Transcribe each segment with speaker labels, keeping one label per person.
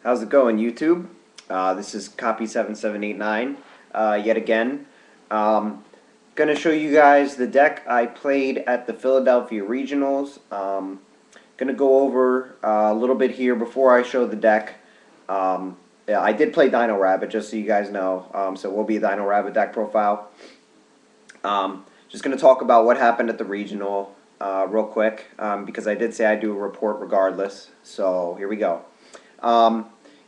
Speaker 1: How's it going, YouTube? This is Copy7789 yet again. Gonna show you guys the deck I played at the Philadelphia Regionals. Gonna go over a little bit here before I show the deck. Yeah, I did play Dino Rabbit, just so you guys know. So it will be a Dino Rabbit deck profile. Just gonna talk about what happened at the regional real quick because I did say I'd do a report regardless. So here we go.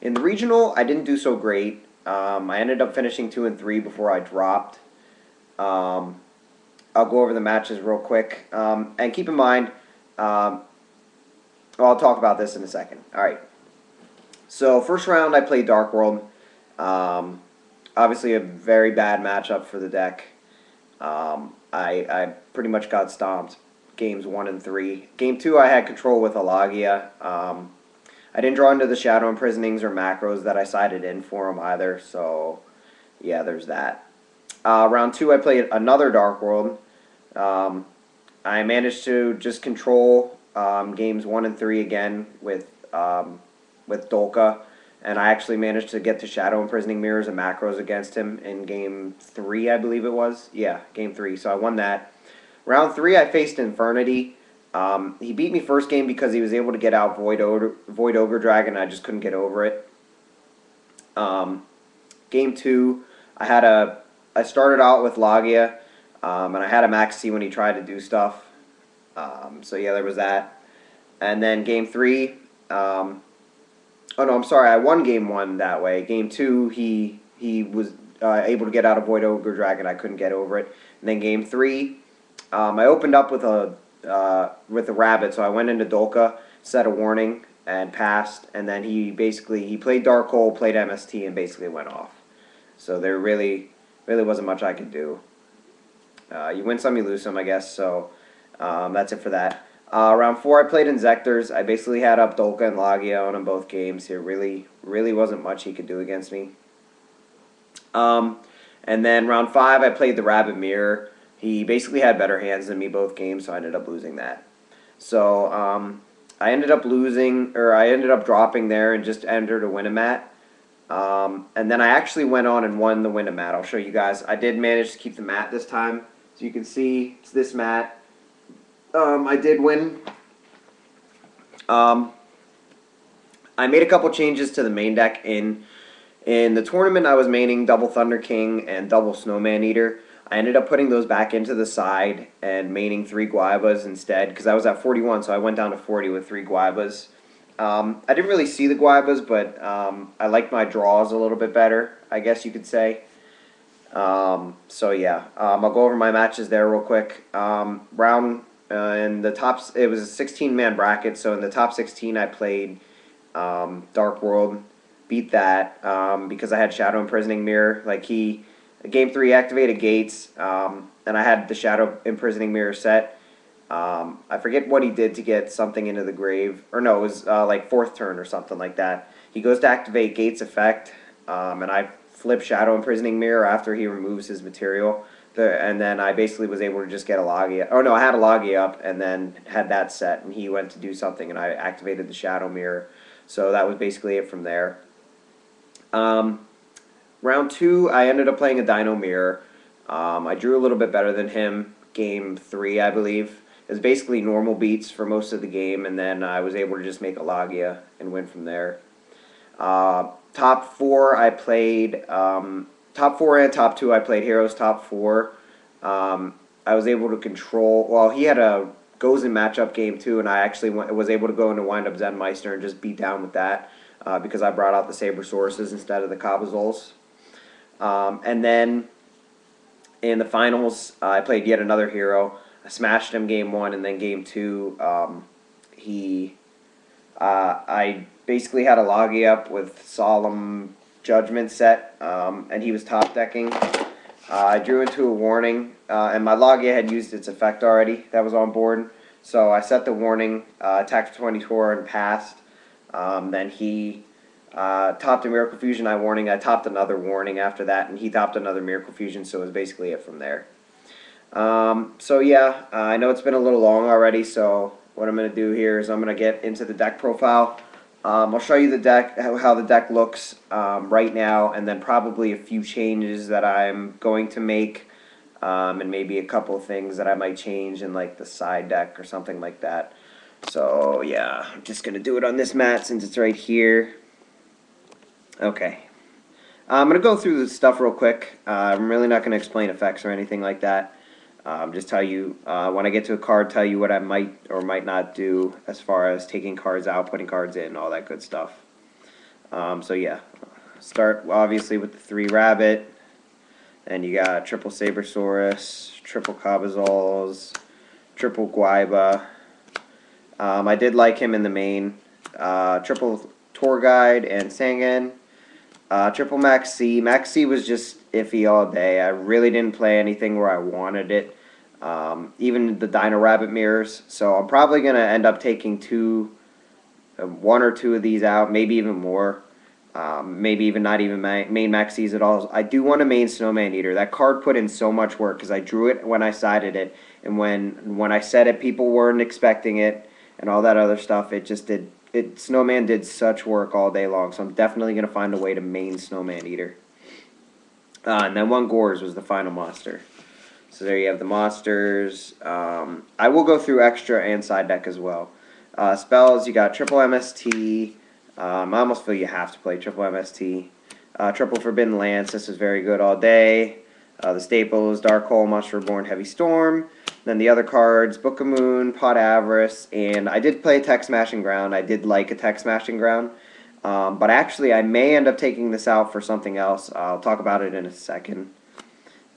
Speaker 1: In the regional, I didn't do so great. I ended up finishing 2 and 3 before I dropped. I'll go over the matches real quick. And keep in mind, well, I'll talk about this in a second. All right. So first round, I played Dark World. Obviously, a very bad matchup for the deck. I pretty much got stomped games 1 and 3. Game 2, I had control with Alagia. I didn't draw into the Shadow Imprisonings or macros that I sided in for him either, so yeah, there's that. Round 2, I played another Dark World. I managed to just control games 1 and 3 again with Dolka, and I actually managed to get to Shadow Imprisoning Mirrors and macros against him in game 3, I believe it was. Yeah, game 3, so I won that. Round 3, I faced Infernity. He beat me first game because he was able to get out Void Ogre Dragon. I just couldn't get over it. Game 2, I started out with Lagia, and I had a Max C when he tried to do stuff. So yeah, there was that. And then game 3, oh no, I'm sorry, I won game 1 that way. Game 2, he was able to get out of Void Ogre Dragon. I couldn't get over it. And then game 3, I opened up with a rabbit, so I went into Dolka, set a warning, and passed. And then he played Dark Hole, played MST, and basically went off. So there really wasn't much I could do. You win some, you lose some, I guess. So that's it for that. Round 4, I played Inzectors. I basically had up Dolka and Lagia on in both games. There really wasn't much he could do against me. And then round 5, I played the Rabbit Mirror. He basically had better hands than me both games, so I ended up losing that. So I ended up dropping there and just entered a Winamat. And then I actually went on and won the Winamat. I'll show you guys. I did manage to keep the mat this time. So you can see it's this mat. I did win. I made a couple changes to the main deck. In the tournament, I was maining double Thunder King and double Snowman Eater. I ended up putting those back into the side and maining 3 Guaibas instead because I was at 41, so I went down to 40 with 3 Guaibas. I didn't really see the Guaibas, but I liked my draws a little bit better, I guess you could say. So yeah, I'll go over my matches there real quick. In the top, it was a 16-man bracket, so in the top 16 I played Dark World, beat that because I had Shadow Imprisoning Mirror. Game 3 activated gates, and I had the Shadow Imprisoning Mirror set. I forget what he did to get something into the grave. Or no, it was like 4th turn or something like that. He goes to activate gates effect, and I flip Shadow Imprisoning Mirror after he removes his material. And then I basically was able to just get a Logia. Oh no, I had a Logia up and then had that set, and he went to do something, and I activated the Shadow Mirror. So that was basically it from there. Round 2, I ended up playing a Dino Mirror. I drew a little bit better than him. Game 3, I believe. It was basically normal beats for most of the game, and then I was able to just make a Logia and win from there. Top 4, I played... top 4 and top 2, I played Heroes top 4. I was able to control... Well, he had a Gozen matchup game 2, and I actually was able to go into Wind Up Zen Meister and just beat down with that because I brought out the Saber Sources instead of the Cabazols. And then in the finals, I played yet another hero. I smashed him game 1, and then game 2, I basically had a Logia up with Solemn Judgment set, and he was top decking. I drew into a warning, and my Logia had used its effect already. That was on board. So I set the warning, attacked for 24 and passed. Then he topped a Miracle Fusion. I topped another warning after that, and he topped another Miracle Fusion, so it was basically it from there. So yeah, I know it's been a little long already, so what I'm going to do here is I'm going to get into the deck profile. I'll show you the deck, how the deck looks right now, and then probably a few changes that I'm going to make, and maybe a couple of things that I might change in like the side deck or something like that. So yeah, I'm just gonna do it on this mat since it's right here. Okay, I'm gonna go through the stuff real quick. I'm really not gonna explain effects or anything like that. Just tell you when I get to a card, tell you what I might or might not do as far as taking cards out, putting cards in, all that good stuff. So yeah, start obviously with the 3 rabbit, and you got triple Sabersaurus, triple Cabazols, triple Guaiba. I did like him in the main. Triple Tour Guide and Sangan. Triple Max C. Max C was just iffy all day. I really didn't play anything where I wanted it. Even the Dino Rabbit mirrors. So I'm probably going to end up taking one or two of these out, maybe even more. Maybe even not even main Max C's at all. I do want a main Snowman Eater. That card put in so much work because I drew it when I sided it. And when I said it, people weren't expecting it and all that other stuff. It just did. Snowman did such work all day long, so I'm definitely going to find a way to main Snowman Eater. And then one Gores was the final monster. So there you have the monsters. I will go through extra and side deck as well. Spells, you got triple MST. I almost feel you have to play triple MST. Triple Forbidden Lance, this is very good all day. The staples, Dark Hole, Monster Reborn, Heavy Storm. Then the other cards, Book of Moon, Pot Avarice, and I did play Tech Smashing Ground. I did like a Tech Smashing Ground. But actually, I may end up taking this out for something else. I'll talk about it in a second.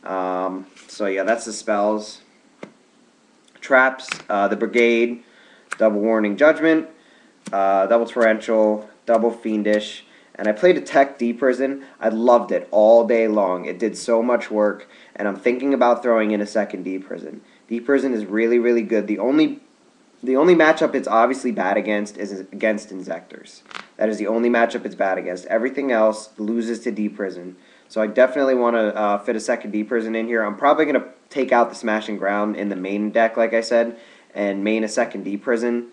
Speaker 1: So yeah, that's the spells. Traps, the Brigade, Double Warning Judgment, Double Torrential, Double Fiendish, and I played a Tech D-Prison. I loved it all day long. It did so much work, and I'm thinking about throwing in a second D-Prison. D-Prison is really, really good. The only matchup it's obviously bad against is against Insectors. That is the only matchup it's bad against. Everything else loses to D-Prison. So I definitely want to fit a second D-Prison in here. I'm probably going to take out the Smashing Ground in the main deck, like I said, and main a second D-Prison.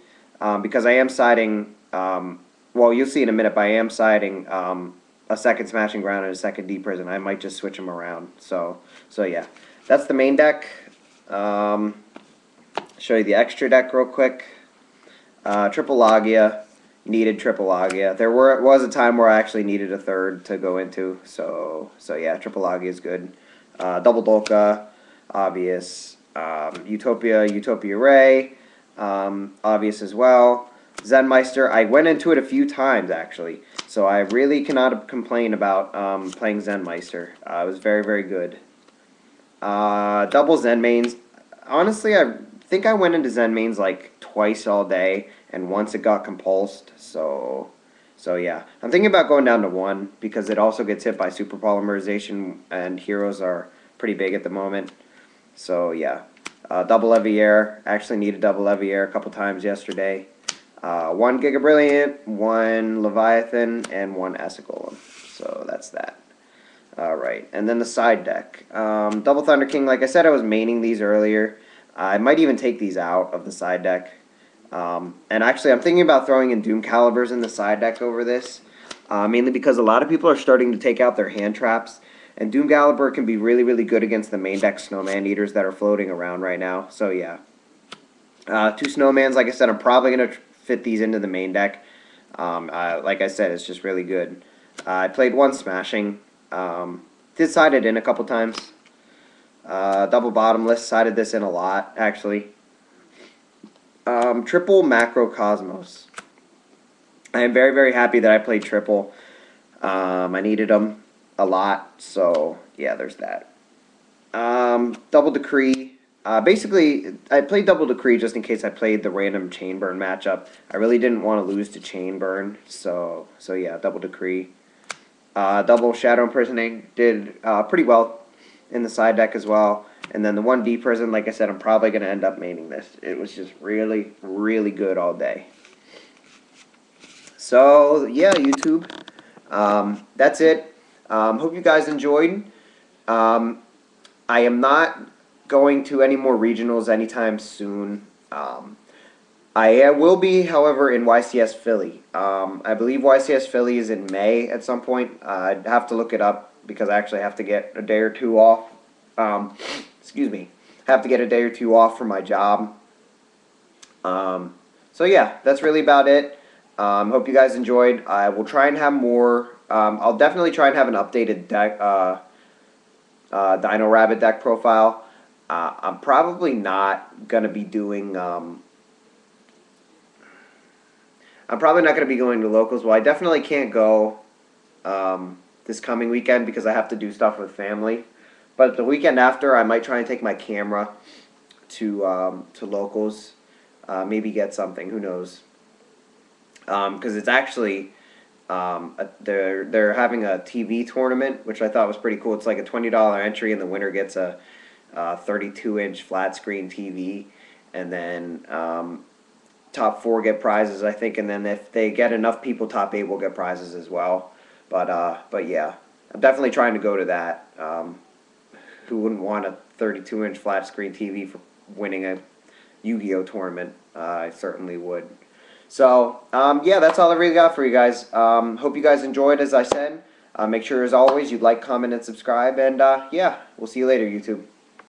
Speaker 1: Because I am siding, well, you'll see in a minute, but I am siding a second Smashing Ground and a second D-Prison. I might just switch them around. So yeah. That's the main deck. Show you the extra deck real quick. Triple Logia. Needed triple Logia. There was a time where I actually needed a third to go into. So yeah, triple Logia is good. Double Dolka, obvious. Utopia Ray, obvious as well. Zenmeister, I went into it a few times actually, so I really cannot complain about playing Zenmeister. It was very, very good. Double Zen mains. Honestly, I think I went into Zen mains like twice all day, and once it got compulsed. So yeah, I'm thinking about going down to 1 because it also gets hit by super polymerization, and heroes are pretty big at the moment. So yeah, double Eviair. Actually need a double Eviair a couple times yesterday. 1 Giga Brilliant, 1 Leviathan, and 1 Essigolem. So that's that. Alright, and then the side deck. Double Thunder King, like I said, I was maining these earlier. I might even take these out of the side deck. And actually, I'm thinking about throwing in Doom Calibers in the side deck over this. Mainly because a lot of people are starting to take out their hand traps. And Doom Caliber can be really, really good against the main deck Snowman Eaters that are floating around right now. So yeah. 2 Snowmans, like I said, I'm probably going to fit these into the main deck. Like I said, it's just really good. I played 1 Smashing. Did side it in a couple times. Double Bottomless, sided this in a lot, actually. Triple Macrocosmos. I am very, very happy that I played triple. I needed them a lot, so yeah, there's that. Double Decree. Basically, I played Double Decree just in case I played the random Chain Burn matchup. I really didn't want to lose to Chain Burn, so yeah, Double Decree. Double Shadow Imprisoning did pretty well in the side deck as well. And then the 1 D-Prison, like I said, I'm probably going to end up maining this. It was just really, really good all day. So, yeah, YouTube. That's it. Hope you guys enjoyed. I am not going to any more regionals anytime soon. I will be, however, in YCS Philly. I believe YCS Philly is in May at some point. I'd have to look it up because I actually have to get a day or two off. Um, excuse me. Have to get a day or two off from my job. Um, so yeah, that's really about it. Hope you guys enjoyed. I will try and have more. I'll definitely try and have an updated deck, Dino Rabbit deck profile. I'm probably not gonna be doing. I'm probably not gonna be going to locals. Well, I definitely can't go this coming weekend because I have to do stuff with family. But the weekend after, I might try and take my camera to locals. Maybe get something. Who knows? Because it's actually they're having a TV tournament, which I thought was pretty cool. It's like a $20 entry, and the winner gets a 32-inch flat screen TV, and then top 4 get prizes, I think, and then if they get enough people, top 8 will get prizes as well. But yeah, I'm definitely trying to go to that. Who wouldn't want a 32-inch flat screen TV for winning a Yu-Gi-Oh tournament? I certainly would. So, yeah, that's all I really got for you guys. Hope you guys enjoyed, as I said. Make sure, as always, you like, comment, and subscribe. And, yeah, we'll see you later, YouTube.